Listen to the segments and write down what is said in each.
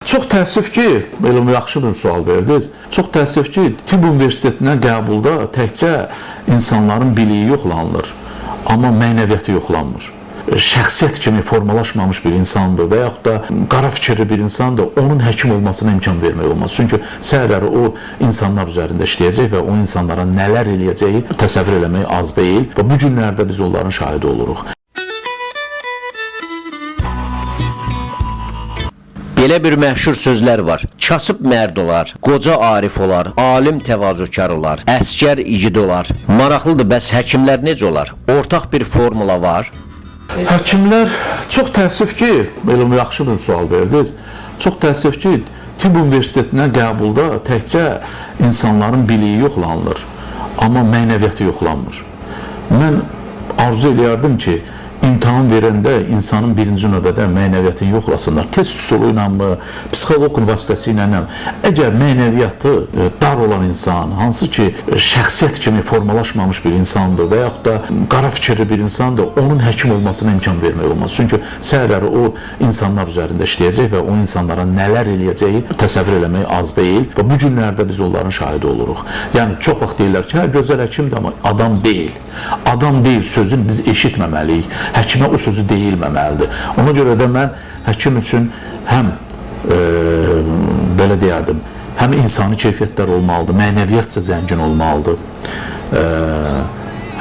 Çox təəssüf ki, belə yaxşı bir sual verdiniz. Çox təəssüf ki, tibb universitetinə qəbulda təkcə insanların biliyi yoxlanılır, amma mənəviyyatı yoxlanmır. Şəxsiyyət kimi formalaşmamış bir insandır və yaxud da qara fikirli bir insandır, onun həkim olmasına imkan vermək olmaz. Çünki səhərləri o insanlar üzərində işləyəcək və o insanlara nələr eləyəcəyi təsəvvür eləmək az deyil və bu günlərdə biz onların şahidi oluruq. Belə bir məşhur sözlər var. Kasıb mərd olar, qoca arif olar, alim təvazökar olar, əsgər igid olar. Maraqlıdır, bəs həkimlər necə olar? Ortaq bir formula var. Həkimlər, çox təəssüf ki, belə yaxşı bir sual verdiniz. Çox təəssüf ki, tibb universitetinə qəbulda təkcə insanların biliyi yoxlanılır, amma mənəviyyatı yoxlanmır. Mən arzu eləyərdim ki, imtahan verəndə insanın birinci növbədə mənəviyyatını yoxlasınlar. Test üsulu ilə mi, psixoloq vasitəsilə mi? Əgər mənəviyyatı dar olan insan, hansı ki şəxsiyyət kimi formalaşmamış bir insandır və yaxud da qara fikirli bir insandır, onun həkim olmasına imkan vermək olmaz. Çünki səhərləri o insanlar üzərində işləyəcək və o insanlara nələr eləyəcəyi təsəvvür eləmək az deyil və bu günlərdə biz onların şahidi oluruq. Yəni çox vaxt deyirlər ki, hə, gözəl həkimdir, amma adam deyil. Adam deyil sözünü biz eşitməməliyik. Həkimə o sözü deyilməməlidir. Ona görə də mən həkim üçün həm belə deyərdim, həm insani keyfiyyətlər olmalıdır, mənəviyyatca zəngin olmalıdır,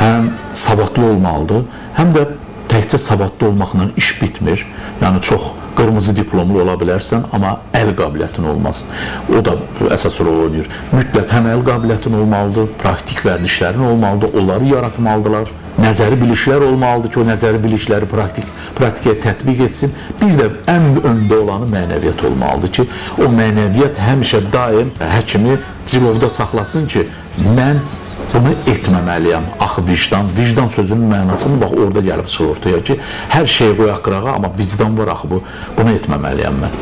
həm savadlı olmalıdır, həm də təkcə savadlı olmaqla iş bitmir. Yəni çox qırmızı diplomlu ola bilərsən, amma əl qabiliyyətin olmaz. O da əsas rol oynayır. Mütləq həm əl qabiliyyətin olmalıdır, praktik vərdişlərin olmalıdır, onları yaratmalıdırlar. Nəzəri bilişlər olmalıdır ki, o nəzəri bilişləri praktikaya tətbiq etsin. Bir də ən öndə olanı mənəviyyat olmalıdır ki, o mənəviyyat həmişə daim həkimi cilovda saxlasın ki, mən bunu etməməliyəm. Axı vicdan sözünün mənasını bax orada gəlib çıxır ortaya ki, hər şeyi qoyaq qırağa, amma vicdan var axı bunu etməməliyəm mən.